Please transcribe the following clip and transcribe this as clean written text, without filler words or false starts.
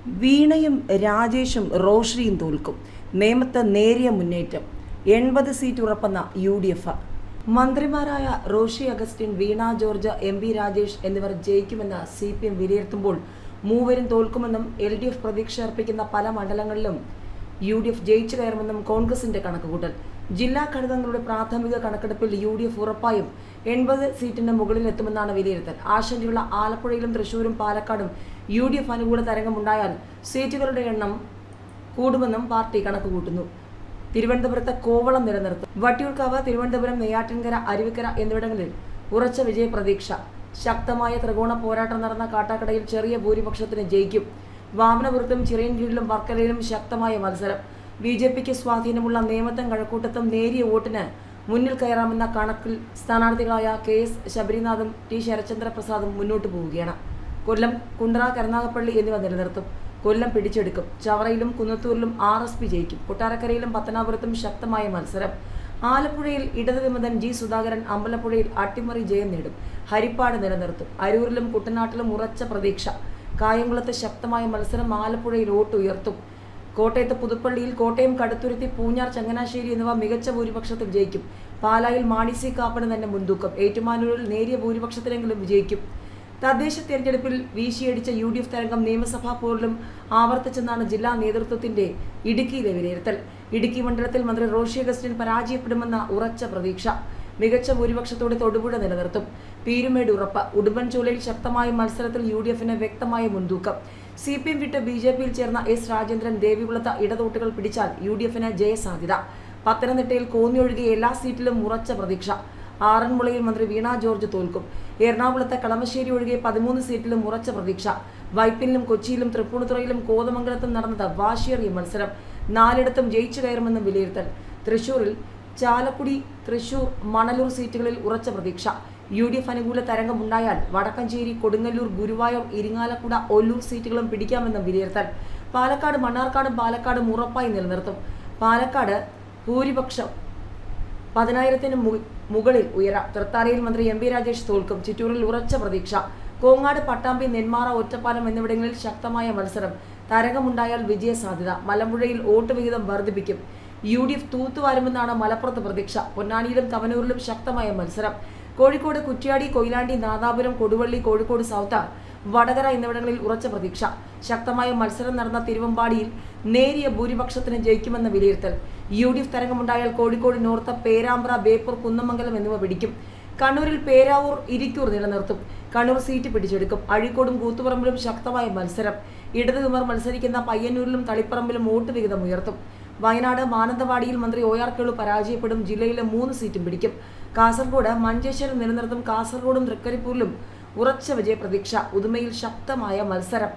വീണയും രാജേഷും റോഷനിയും തോൽക്കും. നേമത്ത് നേരിയ മുന്നേറ്റം. 80 സീറ്റ് ഉറപ്പെന്ന UDF. മന്ത്രിമാരായ റോഷി അഗസ്റ്റിൻ, വീണ ജോർജ്, MP രാജേഷ് എന്നിവർ ജയിക്കുമെന്ന് CPM വിലയിരുത്തുമ്പോൾ മൂവരും തോൽക്കുമെന്നും LDF പ്രതീക്ഷ അർപ്പിക്കുന്ന പല മണ്ഡലങ്ങളിലും UDF ജയിച്ചു കയറുമെന്നും കോൺഗ്രസിന്റെ കണക്കുകൂട്ടൽ. ജില്ലാ ഘടകങ്ങളുടെ പ്രാഥമിക കണക്കെടുപ്പിൽ UDF ഉറപ്പായും 80 സീറ്റിന് മുകളിലെത്തുമെന്നാണ് വിലയിരുത്തൽ. ആശങ്കയുള്ള ആലപ്പുഴയിലും തൃശൂരും പാലക്കാടും UDF അനുകൂല തരംഗമുണ്ടായാൽ സീറ്റുകളുടെ എണ്ണം കൂടുമെന്നും പാർട്ടി കണക്കുകൂട്ടുന്നു. തിരുവനന്തപുരത്ത് കോവളം നിലനിർത്തും. വട്ടിയൂർക്കാവ്, തിരുവനന്തപുരം, നെയ്യാറ്റിൻകര, അരുവിക്കര എന്നിവിടങ്ങളിൽ ഉറച്ച വിജയപ്രതീക്ഷ. ശക്തമായ ത്രികോണ പോരാട്ടം നടന്ന കാട്ടാക്കടയിൽ ചെറിയ ഭൂരിപക്ഷത്തിന് ജയിക്കും. വാമനപുരത്തും ചിറയൻകീഴിലും വർക്കലയിലും ശക്തമായ മത്സരം. BJPക്ക് സ്വാധീനമുള്ള നേമത്തും കഴക്കൂട്ടത്തും നേരിയ വോട്ടിന് മുന്നിൽ കയറാമെന്ന കണക്കിൽ സ്ഥാനാർത്ഥികളായ KS ശബരിനാഥും T ശരത്ചന്ദ്ര പ്രസാദും മുന്നോട്ട് പോവുകയാണ്. കൊല്ലം, കുണ്ട്ര, കരുനാഗപ്പള്ളി എന്നിവ നിലനിർത്തും. കൊല്ലം പിടിച്ചെടുക്കും. ചവറയിലും കുന്നത്തൂരിലും RSP ജയിക്കും. കൊട്ടാരക്കരയിലും പത്തനാപുരത്തും ശക്തമായ മത്സരം. ആലപ്പുഴയിൽ ഇടത് വിമതൻ G സുധാകരൻ അമ്പലപ്പുഴയിൽ അട്ടിമറി ജയം നേടും. ഹരിപ്പാട് നിലനിർത്തും. അരൂരിലും കുട്ടനാട്ടിലും ഉറച്ച പ്രതീക്ഷ. കായംകുളത്ത് ശക്തമായ മത്സരം. ആലപ്പുഴയിൽ വോട്ട് ഉയർത്തും. കോട്ടയത്ത് പുതുപ്പള്ളിയിൽ, കോട്ടയം കടുത്തുരുത്തി, പൂഞ്ഞാർ, ചങ്ങനാശ്ശേരി എന്നിവ മികച്ച ഭൂരിപക്ഷത്തിൽ ജയിക്കും. പാലായിൽ മാണി C കാപ്പന് തന്നെ മുൻതൂക്കം. ഏറ്റുമാനൂരിൽ നേരിയ ഭൂരിപക്ഷത്തിലെങ്കിലും വിജയിക്കും. തദ്ദേശ തെരഞ്ഞെടുപ്പിൽ വീശിയടിച്ച UDF തരംഗം നിയമസഭാ പോരിലും ആവർത്തിച്ചെന്നാണ് ജില്ലാ നേതൃത്വത്തിന്റെ ഇടുക്കിയിലെ വിലയിരുത്തൽ. ഇടുക്കി മണ്ഡലത്തിൽ മന്ത്രി റോഷി അഗസ്റ്റിൻ പരാജയപ്പെടുമെന്ന ഉറച്ച പ്രതീക്ഷ. മികച്ച ഭൂരിപക്ഷത്തോടെ തൊടുപുഴ നിലനിർത്തും. പീരുമേട് ഉറപ്പ്. ഉടുമ്പൻചോലയിൽ ശക്തമായ മത്സരത്തിൽ UDFന് വ്യക്തമായ മുൻതൂക്കം. CPM വിട്ട് BJPയിൽ ചേർന്ന S രാജേന്ദ്രൻ ദേവികുളത്ത് ഇടതോട്ടുകൾ പിടിച്ചാൽ UDFന് ജയസാധ്യത. പത്തനംതിട്ടയിൽ കോന്നിയൊഴികെ എല്ലാ സീറ്റിലും ഉറച്ച പ്രതീക്ഷ. ആറന്മുളയിൽ മന്ത്രി വീണ ജോർജ് തോൽക്കും. എറണാകുളത്തെ കളമശ്ശേരി ഒഴികെ 13 സീറ്റിലും ഉറച്ച പ്രതീക്ഷ. വൈപ്പിനിലും കൊച്ചിയിലും തൃപ്പൂണിത്തുറയിലും കോതമംഗലത്തും നടന്നത് വാശിയേറിയ മത്സരം. 4ഇടത്തും ജയിച്ചു കയറുമെന്നും വിലയിരുത്തൽ. തൃശൂരിൽ ചാലക്കുടി, തൃശൂർ, മണലൂർ സീറ്റുകളിൽ ഉറച്ച പ്രതീക്ഷ. UDF അനുകൂല തരംഗമുണ്ടായാൽ വടക്കഞ്ചേരി, കൊടുങ്ങല്ലൂർ, ഗുരുവായൂർ, ഇരിങ്ങാലക്കുട, ഒല്ലൂർ സീറ്റുകളും പിടിക്കാമെന്നും വിലയിരുത്തൽ. പാലക്കാട്, മണ്ണാർക്കാടും പാലക്കാടും ഉറപ്പായി നിലനിർത്തും. പാലക്കാട് ഭൂരിപക്ഷം 10,000-ന് മുകളിൽ ഉയരാം. തൃത്താലയിൽ മന്ത്രി MP രാജേഷ് തോൽക്കും. ചിറ്റൂരിൽ ഉറച്ച പ്രതീക്ഷ. കോങ്ങാട്, പട്ടാമ്പി, നെന്മാറ, ഒറ്റപ്പാലം എന്നിവിടങ്ങളിൽ ശക്തമായ മത്സരം. തരംഗമുണ്ടായാൽ വിജയസാധ്യത. മലമ്പുഴയിൽ വോട്ട് വിഹിതം വർദ്ധിപ്പിക്കും. UDF തൂത്തുവാരുമെന്നാണ് മലപ്പുറത്ത് പ്രതീക്ഷ. പൊന്നാനിയിലും തവനൂരിലും ശക്തമായ മത്സരം. കോഴിക്കോട്, കുറ്റ്യാടി, കൊയിലാണ്ടി, നാദാപുരം, കൊടുവള്ളി, കോഴിക്കോട് സൗത്ത്, വടകര എന്നിവിടങ്ങളിൽ ഉറച്ച പ്രതീക്ഷ. ശക്തമായ മത്സരം നടന്ന തിരുവമ്പാടിയിൽ നേരിയ ഭൂരിപക്ഷത്തിന് ജയിക്കുമെന്ന വിലയിരുത്തൽ. UDF തരംഗമുണ്ടായാൽ കോഴിക്കോട് നോർത്ത്, പേരാമ്പ്ര, ബേപ്പൂർ, കുന്നമംഗലം എന്നിവ പിടിക്കും. കണ്ണൂരിൽ പേരാവൂർ, ഇരിക്കൂർ നിലനിർത്തും. കണ്ണൂർ സീറ്റ് പിടിച്ചെടുക്കും. അഴീക്കോടും കൂത്തുപറമ്പിലും ശക്തമായ മത്സരം. ഇടത് വിമർ മത്സരിക്കുന്ന പയ്യന്നൂരിലും തളിപ്പറമ്പിലും വോട്ട് വിഹിതം ഉയർത്തും. വയനാട് മാനന്തവാടിയിൽ മന്ത്രി OR കേളു പരാജയപ്പെടും. ജില്ലയിലെ 3 സീറ്റും പിടിക്കും. കാസർഗോഡ് മഞ്ചേശ്വരം നിലനിർത്തും. കാസർഗോഡും തൃക്കരിപ്പൂരിലും ഉറച്ച വിജയപ്രതീക്ഷ. ഉദുമയിൽ ശക്തമായ മത്സരം.